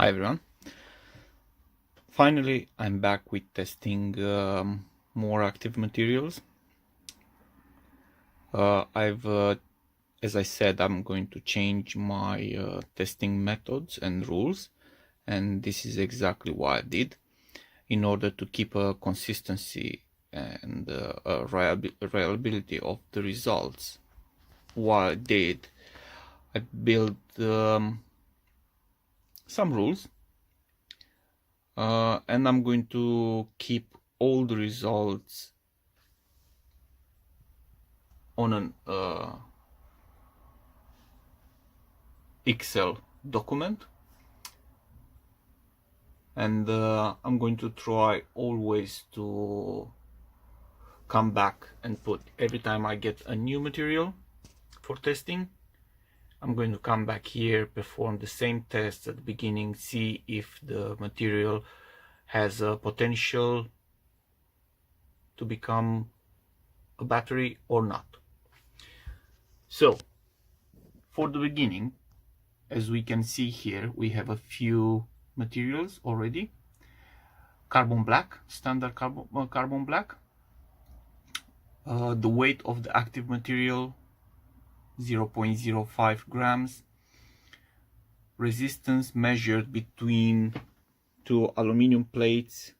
Hi everyone. Finally, I'm back with testing more active materials. As I said, I'm going to change my testing methods and rules, and this is exactly what I did in order to keep a consistency and a reliability of the results. What I did, I built some rules, and I'm going to keep all the results on an Excel document, and I'm going to try always to come back and put, every time I get a new material for testing, I'm going to come back here, perform the same tests at the beginning, see if the material has a potential to become a battery or not. So for the beginning, as we can see here, we have a few materials already. Carbon black, standard carbon black. The weight of the active material 0.05 grams. Resistance measured between two aluminum plates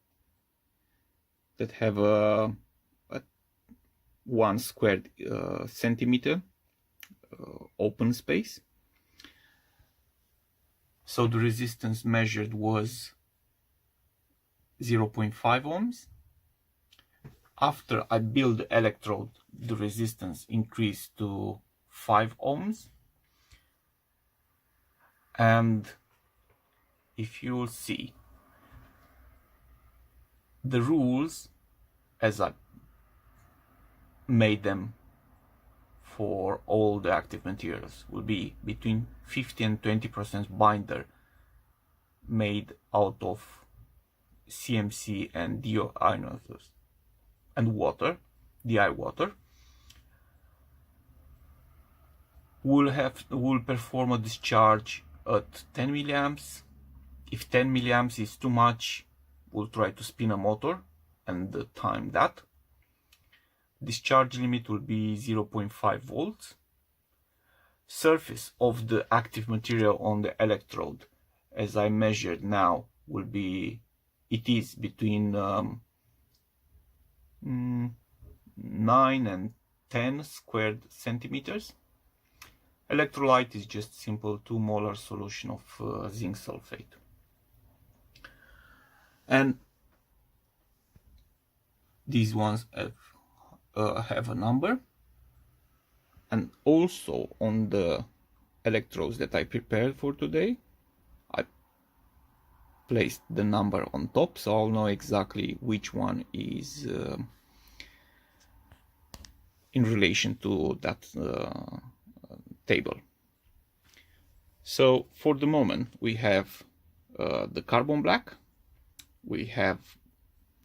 that have a 1 squared centimeter open space. So the resistance measured was 0.5 ohms. After I build the electrode, the resistance increased to 5 ohms. And if you will see, the rules as I made them for all the active materials will be between 50 and 20% binder made out of CMC and DI ionizers and water, DI water. Will perform a discharge at 10 milliamps. If 10 milliamps is too much, we'll try to spin a motor and time that. Discharge limit will be 0.5 volts. Surface of the active material on the electrode, as I measured now, will be, it is between 9 and 10 squared centimeters. Electrolyte is just simple 2 molar solution of zinc sulfate. And these ones have a number, and also on the electrodes that I prepared for today, I placed the number on top, so I'll know exactly which one is in relation to that table. So for the moment we have the carbon black, we have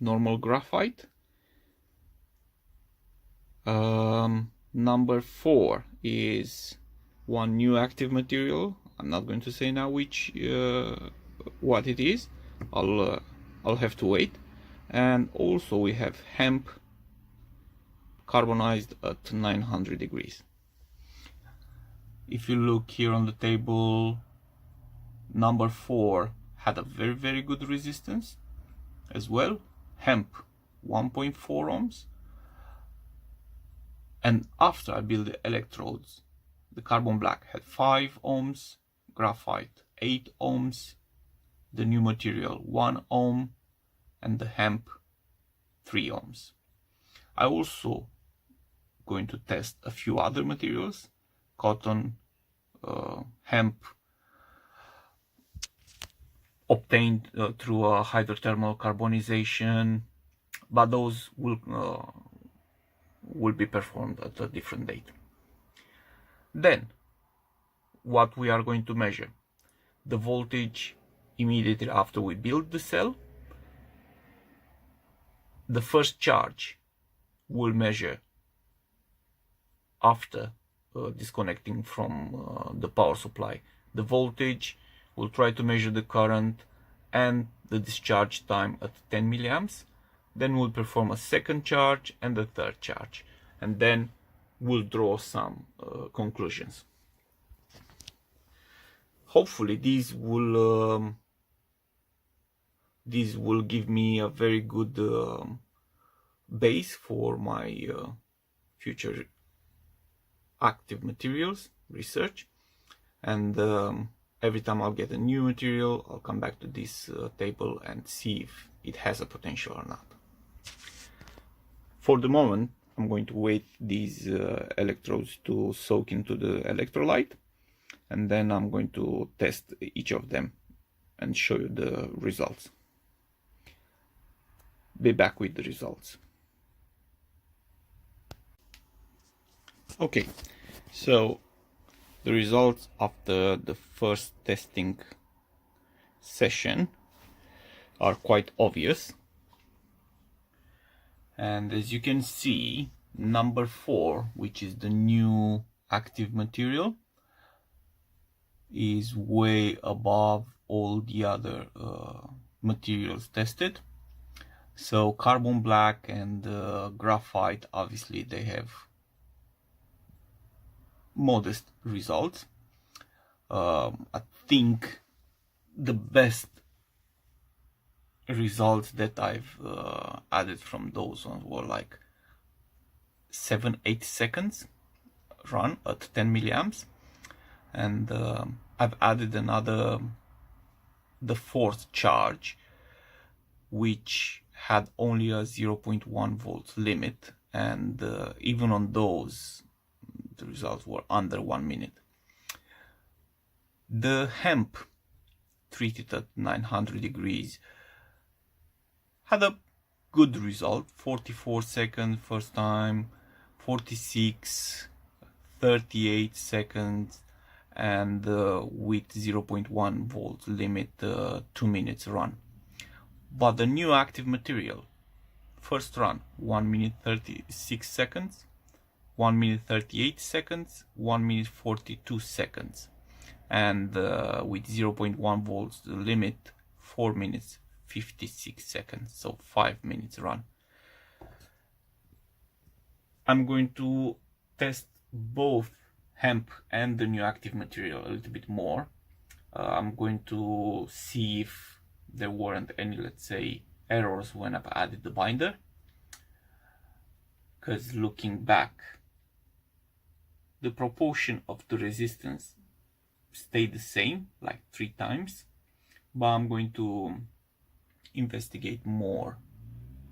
normal graphite. Number 4 is one new active material. I'm not going to say now which what it is. I'll have to wait. And also we have hemp carbonized at 900 degrees. If you look here on the table, number 4 had a very good resistance as well. Hemp 1.4 ohms. And after I built the electrodes, the carbon black had 5 ohms, graphite 8 ohms, the new material 1 ohm, and the hemp 3 ohms. I also going to test a few other materials, cotton, hemp obtained through a hydrothermal carbonization, but those will be performed at a different date. Then what we are going to measure: the voltage immediately after we build the cell. The first charge will measure after disconnecting from the power supply, the voltage We'll try to measure the current and the discharge time at 10 milliamps. Then we'll perform a second charge and a third charge, and then we'll draw some conclusions. Hopefully these will give me a very good base for my future active materials research, and every time I'll get a new material, I'll come back to this table and see if it has a potential or not. For the moment, I'm going to wait these electrodes to soak into the electrolyte, and then I'm going to test each of them and show you the results. Be back with the results. Okay, so the results after the first testing session are quite obvious. And as you can see, number 4, which is the new active material, is way above all the other materials tested. So carbon black and graphite, obviously they have modest results. I think the best results that I've added from those ones were like 7-8 seconds run at 10 milliamps, and I've added another, the fourth charge, which had only a 0.1 volts limit, and even on those the results were under 1 minute. The hemp treated at 900 degrees had a good result, 44 seconds first time, 46, 38 seconds, and with 0.1 volt limit, 2 minutes run. But the new active material, first run 1 minute 36 seconds, 1 minute 38 seconds, 1 minute 42 seconds, and with 0.1 volts limit, 4 minutes 56 seconds, so 5 minutes run. I'm going to test both hemp and the new active material a little bit more. I'm going to see if there weren't any, let's say, errors when I've added the binder, because looking back, the proportion of the resistance stayed the same, like 3 times, but I'm going to investigate more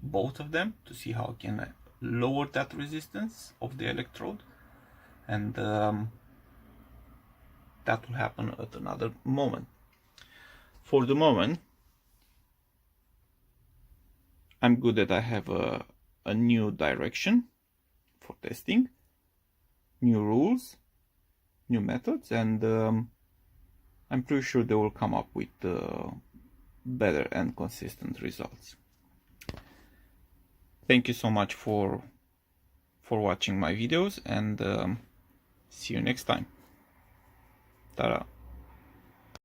both of them to see how I can lower that resistance of the electrode, and that will happen at another moment. For the moment, I'm good that I have a new direction for testing, new rules, new methods, and I'm pretty sure they will come up with better and consistent results. Thank you so much for watching my videos, and see you next time. Ta-da!